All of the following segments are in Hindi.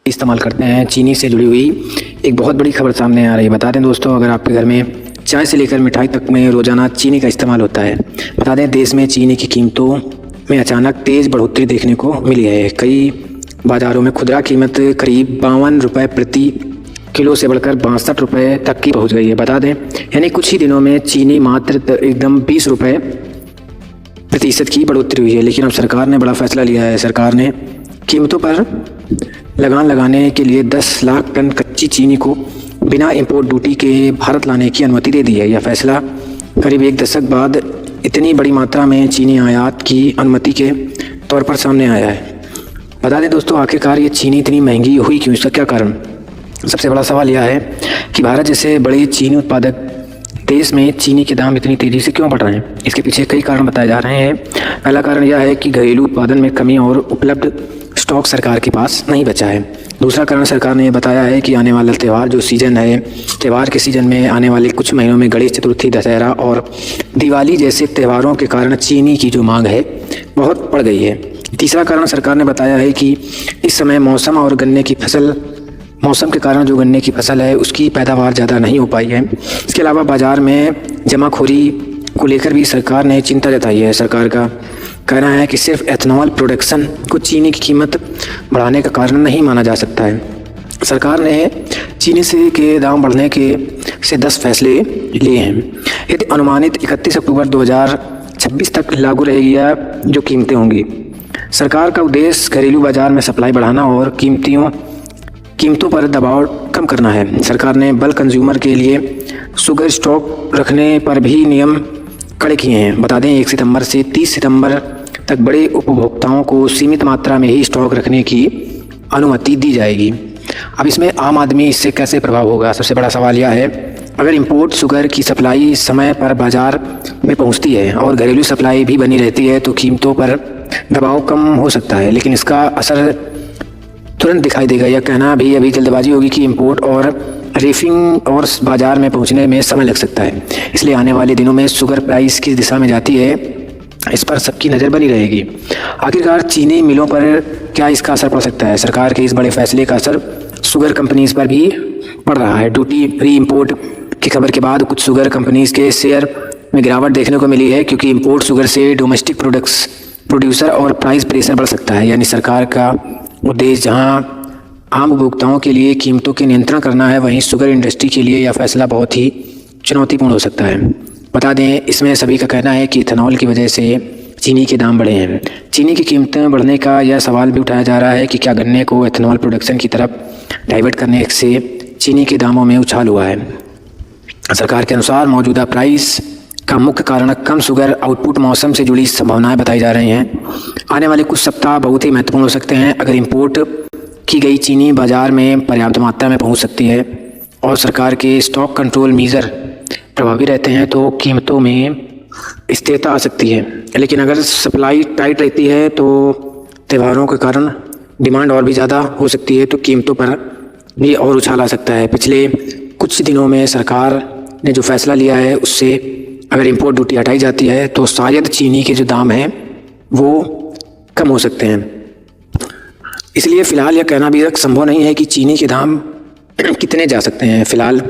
इस्तेमाल करते हैं। चीनी से जुड़ी हुई एक बहुत बड़ी खबर सामने आ रही है। बता दें दोस्तों, अगर आपके घर में चाय से लेकर मिठाई तक में रोज़ाना चीनी का इस्तेमाल होता है। बता दें, देश में चीनी की कीमतों में अचानक तेज़ बढ़ोतरी देखने को मिली है। कई बाज़ारों में खुदरा कीमत करीब 52 रुपये प्रति किलो से बढ़कर 62 रुपये तक की पहुंच गई है। बता दें, यानी कुछ ही दिनों में चीनी मात्र एकदम 20 रुपये प्रतिशत की बढ़ोतरी हुई है। लेकिन अब सरकार ने बड़ा फैसला लिया है। सरकार ने कीमतों पर लगान लगाने के लिए 10 लाख टन कच्ची चीनी को बिना इंपोर्ट ड्यूटी के भारत लाने की अनुमति दे दी है। यह फैसला करीब एक दशक बाद इतनी बड़ी मात्रा में चीनी आयात की अनुमति के तौर पर सामने आया है। बता दें दोस्तों, आखिरकार ये चीनी इतनी महंगी हुई क्यों? इसका क्या कारण? सबसे बड़ा सवाल यह है कि भारत जैसे बड़े चीनी उत्पादक देश में चीनी के दाम इतनी तेज़ी से क्यों बढ़ रहे हैं? इसके पीछे कई कारण बताए जा रहे हैं। पहला कारण यह है कि घरेलू उत्पादन में कमी और उपलब्ध स्टॉक सरकार के पास नहीं बचा है। दूसरा कारण सरकार ने बताया है कि आने वाला त्यौहार जो सीज़न है, त्यौहार के सीज़न में आने वाले कुछ महीनों में गणेश चतुर्थी, दशहरा और दिवाली जैसे त्यौहारों के कारण चीनी की जो मांग है बहुत बढ़ गई है। तीसरा कारण सरकार ने बताया है कि इस समय मौसम के कारण जो गन्ने की फसल है उसकी पैदावार ज़्यादा नहीं हो पाई है। इसके अलावा बाज़ार में जमाखोरी को लेकर भी सरकार ने चिंता जताई है। सरकार का कहना है कि सिर्फ एथनॉल प्रोडक्शन को चीनी की कीमत बढ़ाने का कारण नहीं माना जा सकता है। सरकार ने चीनी के दाम बढ़ने से 10 फैसले लिए हैं। यदि अनुमानित 31 अक्टूबर 2026 तक लागू रहेगी जो कीमतें होंगी। सरकार का उद्देश्य घरेलू बाज़ार में सप्लाई बढ़ाना और कीमतों पर दबाव कम करना है। सरकार ने बल्क कंज्यूमर के लिए शुगर स्टॉक रखने पर भी नियम कड़े किए हैं। बता दें, 1 सितंबर से 30 सितंबर तक बड़े उपभोक्ताओं को सीमित मात्रा में ही स्टॉक रखने की अनुमति दी जाएगी। अब इसमें आम आदमी इससे कैसे प्रभाव होगा? सबसे बड़ा सवाल यह है, अगर इंपोर्ट शुगर की सप्लाई समय पर बाज़ार में पहुंचती है और घरेलू सप्लाई भी बनी रहती है तो कीमतों पर दबाव कम हो सकता है। लेकिन इसका असर तुरंत दिखाई देगा। यह कहना भी अभी जल्दबाजी होगी कि इंपोर्ट और रीफिंग और बाज़ार में पहुंचने में समय लग सकता है। इसलिए आने वाले दिनों में शुगर प्राइस किस दिशा में जाती है, इस पर सबकी नज़र बनी रहेगी। आखिरकार चीनी मिलों पर क्या इसका असर पड़ सकता है? सरकार के इस बड़े फैसले का असर शुगर कंपनीज पर भी पड़ रहा है। ड्यूटी फ्री इंपोर्ट की खबर के बाद कुछ शुगर कंपनीज के शेयर में गिरावट देखने को मिली है, क्योंकि इंपोर्ट शुगर से डोमेस्टिक प्रोड्यूसर और प्राइस प्रेशर बढ़ सकता है। यानी सरकार का उद्देश्य जहां आम उपभोक्ताओं के लिए कीमतों के नियंत्रण करना है, वहीं शुगर इंडस्ट्री के लिए यह फैसला बहुत ही चुनौतीपूर्ण हो सकता है। बता दें, इसमें सभी का कहना है कि इथेनॉल की वजह से चीनी के दाम बढ़े हैं। चीनी की कीमतें बढ़ने का यह सवाल भी उठाया जा रहा है कि क्या गन्ने को इथेनॉल प्रोडक्शन की तरफ डाइवर्ट करने से चीनी के दामों में उछाल हुआ है। सरकार के अनुसार मौजूदा प्राइस का मुख्य कारण कम शुगर आउटपुट मौसम से जुड़ी संभावनाएं बताई जा रही हैं। आने वाले कुछ सप्ताह बहुत ही महत्वपूर्ण हो सकते हैं। अगर इंपोर्ट की गई चीनी बाज़ार में पर्याप्त मात्रा में पहुंच सकती है और सरकार के स्टॉक कंट्रोल मीज़र प्रभावी रहते हैं तो कीमतों में स्थिरता आ सकती है। लेकिन अगर सप्लाई टाइट रहती है तो त्योहारों के कारण डिमांड और भी ज़्यादा हो सकती है, तो कीमतों पर भी और उछाल आ सकता है। पिछले कुछ दिनों में सरकार ने जो फैसला लिया है उससे अगर इंपोर्ट ड्यूटी हटाई जाती है तो शायद चीनी के जो दाम हैं वो कम हो सकते हैं। इसलिए फ़िलहाल यह कहना भी संभव नहीं है कि चीनी के दाम कितने जा सकते हैं। फ़िलहाल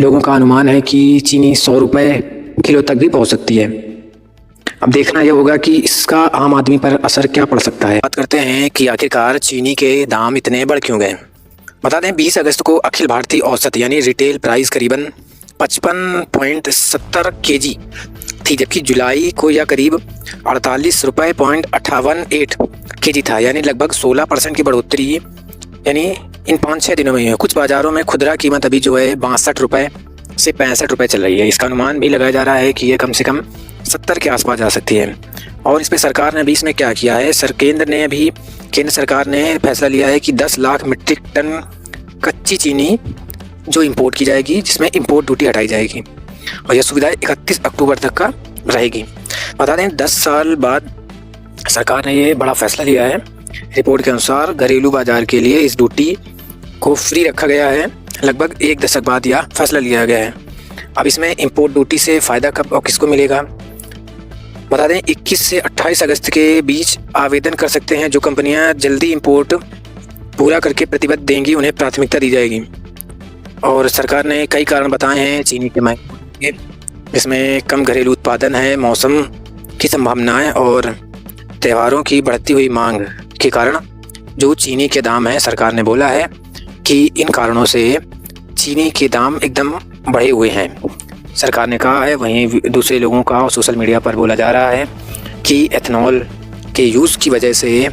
लोगों का अनुमान है कि चीनी 100 रुपये किलो तक भी पहुंच सकती है। अब देखना यह होगा कि इसका आम आदमी पर असर क्या पड़ सकता है। बात करते हैं कि आखिरकार चीनी के दाम इतने बढ़ क्यों गए। बता दें, 20 अगस्त को अखिल भारतीय औसत यानी रिटेल प्राइस करीबन 55.70 kg थी, जबकि जुलाई को यह करीब 48 रुपये 58 kg था। यानी लगभग 16% की बढ़ोतरी यानी इन 5-6 दिनों में ही है। कुछ बाज़ारों में खुदरा कीमत अभी जो है 62 रुपये से 65 रुपये चल रही है। इसका अनुमान भी लगाया जा रहा है कि ये कम से कम 70 के आसपास जा सकती है। और इस पर सरकार ने अभी इसमें क्या किया है, केंद्र सरकार ने फैसला लिया है कि 10 लाख मीट्रिक टन कच्ची चीनी जो इंपोर्ट की जाएगी, जिसमें इंपोर्ट ड्यूटी हटाई जाएगी, और यह सुविधा 31 अक्टूबर तक का रहेगी। बता दें, 10 साल बाद सरकार ने ये बड़ा फैसला लिया है। रिपोर्ट के अनुसार घरेलू बाजार के लिए इस ड्यूटी को फ्री रखा गया है। लगभग एक दशक बाद यह फैसला लिया गया है। अब इसमें इंपोर्ट ड्यूटी से फ़ायदा कब और किसको मिलेगा? बता दें, 21 से 28 अगस्त के बीच आवेदन कर सकते हैं जो कंपनियां जल्दी इंपोर्ट पूरा करके प्रतिबद्ध देंगी उन्हें प्राथमिकता दी जाएगी। और सरकार ने कई कारण बताए हैं चीनी के महंगे, इसमें कम घरेलू उत्पादन है, मौसम की संभावनाएं और त्योहारों की बढ़ती हुई मांग के कारण जो चीनी के दाम है, सरकार ने बोला है कि इन कारणों से चीनी के दाम एकदम बढ़े हुए हैं, सरकार ने कहा है। वहीं दूसरे लोगों का सोशल मीडिया पर बोला जा रहा है कि एथेनॉल के यूज़ की वजह से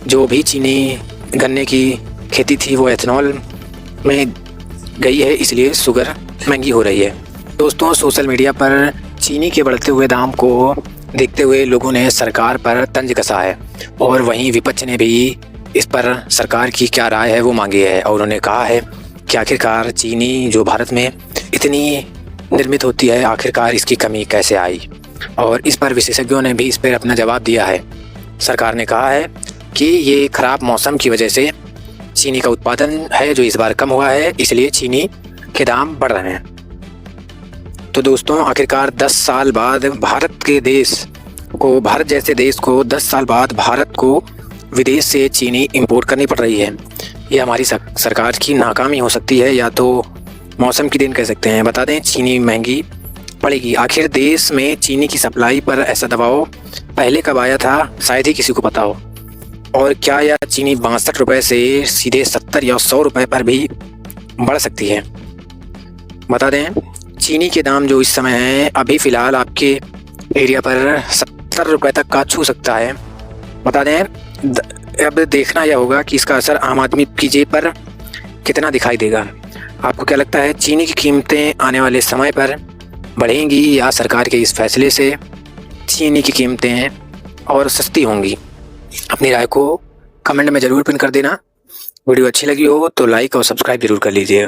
जो भी चीनी गन्ने की खेती थी वो एथेनॉल में गई है, इसलिए शुगर महंगी हो रही है। दोस्तों, सोशल मीडिया पर चीनी के बढ़ते हुए दाम को देखते हुए लोगों ने सरकार पर तंज कसा है और वहीं विपक्ष ने भी इस पर सरकार की क्या राय है वो मांगी है। और उन्होंने कहा है कि आखिरकार चीनी जो भारत में इतनी निर्मित होती है, आखिरकार इसकी कमी कैसे आई, और इस पर विशेषज्ञों ने भी इस पर अपना जवाब दिया है। सरकार ने कहा है कि ये ख़राब मौसम की वजह से चीनी का उत्पादन है जो इस बार कम हुआ है, इसलिए चीनी के दाम बढ़ रहे हैं। तो दोस्तों, आखिरकार 10 साल बाद भारत जैसे देश को 10 साल बाद भारत को विदेश से चीनी इंपोर्ट करनी पड़ रही है। ये हमारी सरकार की नाकामी हो सकती है या तो मौसम की देन कह सकते हैं। बता दें, चीनी महंगी पड़ेगी। आखिर देश में चीनी की सप्लाई पर ऐसा दबाव पहले कब आया था, शायद ही किसी को पता हो। और क्या यह चीनी 62 रुपये से सीधे 70 या 100 रुपये पर भी बढ़ सकती है। बता दें, चीनी के दाम जो इस समय हैं, अभी फ़िलहाल आपके एरिया पर 70 रुपये तक का छू सकता है। बता दें, अब देखना यह होगा कि इसका असर आम आदमी की जेब पर कितना दिखाई देगा। आपको क्या लगता है, चीनी की कीमतें आने वाले समय पर बढ़ेंगी या सरकार के इस फैसले से चीनी की कीमतें और सस्ती होंगी? अपनी राय को कमेंट में ज़रूर पिन कर देना। वीडियो अच्छी लगी हो तो लाइक और सब्सक्राइब जरूर कर लीजिए।